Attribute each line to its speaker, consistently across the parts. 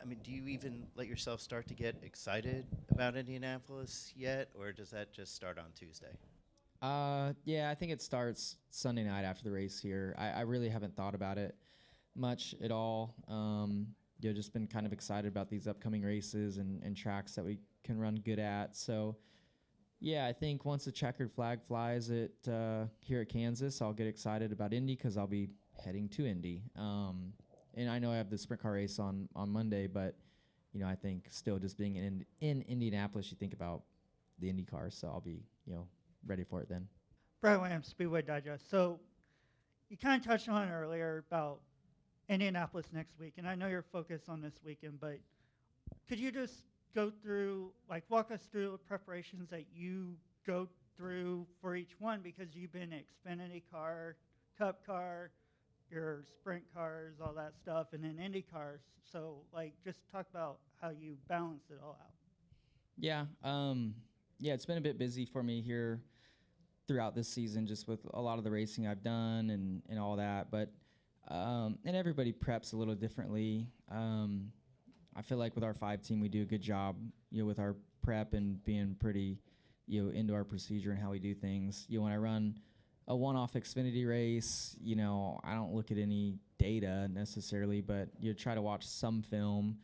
Speaker 1: mean, do you even let yourself start to get excited about Indianapolis yet, or does that just start on Tuesday?
Speaker 2: Yeah, I think it starts Sunday night after the race here. I really haven't thought about it much at all. Just been kind of excited about these upcoming races and tracks that we can run good at. So, yeah, I think once the checkered flag flies here at Kansas, I'll get excited about Indy because I'll be heading to Indy. And I know I have the sprint car race on Monday, but I think still just being in Indianapolis, you think about the Indy cars, so I'll be ready for it then.
Speaker 3: Brad Williams, Speedway Digest. So you kind of touched on it earlier about Indianapolis next week, and I know you're focused on this weekend, but could you just go through, walk us through the preparations that you go through for each one, because you've been Xfinity car, Cup car, your sprint cars, all that stuff, and then Indy cars. So, just talk about how you balance it all out.
Speaker 2: Yeah, it's been a bit busy for me here throughout this season, just with a lot of the racing I've done and all that. But and everybody preps a little differently. I feel like with our 5 team, we do a good job, with our prep and being pretty, into our procedure and how we do things. When I run a one-off Xfinity race, I don't look at any data necessarily, but try to watch some film.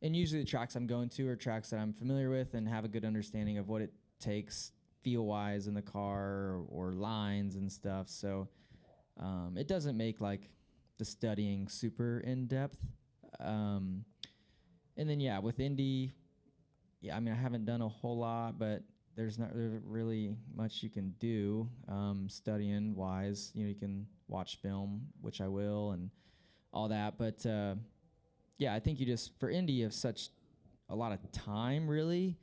Speaker 2: And usually the tracks I'm going to are tracks that I'm familiar with and have a good understanding of what it takes feel-wise in the car or lines and stuff. So it doesn't make the studying super in-depth. And then, with Indy, I haven't done a whole lot, but there's not really much you can do studying wise. You can watch film, which I will, and all that. But I think for Indy, you have such a lot of time, really.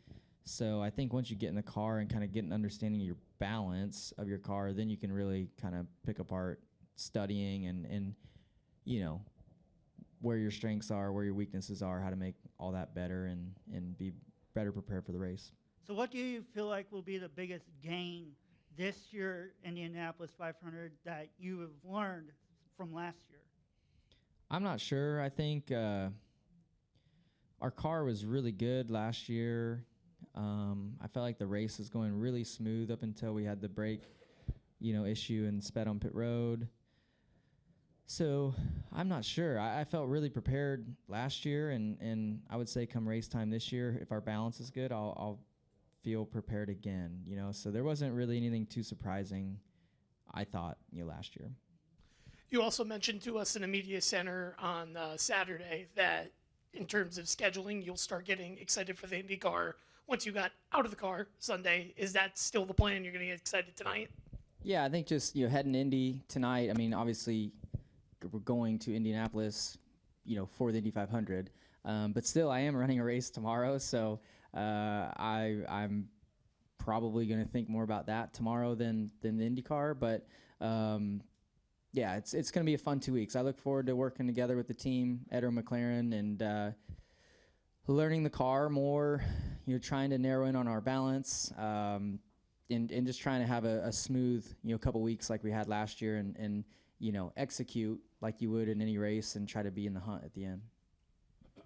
Speaker 2: So I think once you get in the car and kind of get an understanding of your balance of your car, then you can really kind of pick apart studying and where your strengths are, where your weaknesses are, how to make all that better and be better prepared for the race.
Speaker 3: So what do you feel like will be the biggest gain this year in the Indianapolis 500 that you have learned from last year?
Speaker 2: I'm not sure. I think our car was really good last year. I felt like the race was going really smooth up until we had the brake, issue and sped on pit road. So I'm not sure. I felt really prepared last year, and I would say come race time this year, if our balance is good, I'll feel prepared again. So there wasn't really anything too surprising, I thought, last year.
Speaker 4: You also mentioned to us in the media center on Saturday that in terms of scheduling, you'll start getting excited for the IndyCar once you got out of the car Sunday. Is that still the plan? You're going to get excited tonight?
Speaker 2: Yeah, I think just heading Indy tonight. Obviously we're going to Indianapolis, for the Indy 500, but still I am running a race tomorrow, so I'm probably going to think more about that tomorrow than the IndyCar. But it's going to be a fun 2 weeks. I look forward to working together with the team, Arrow McLaren, and learning the car more, trying to narrow in on our balance, and just trying to have a smooth, couple weeks like we had last year and execute like you would in any race and try to be in the hunt at the end.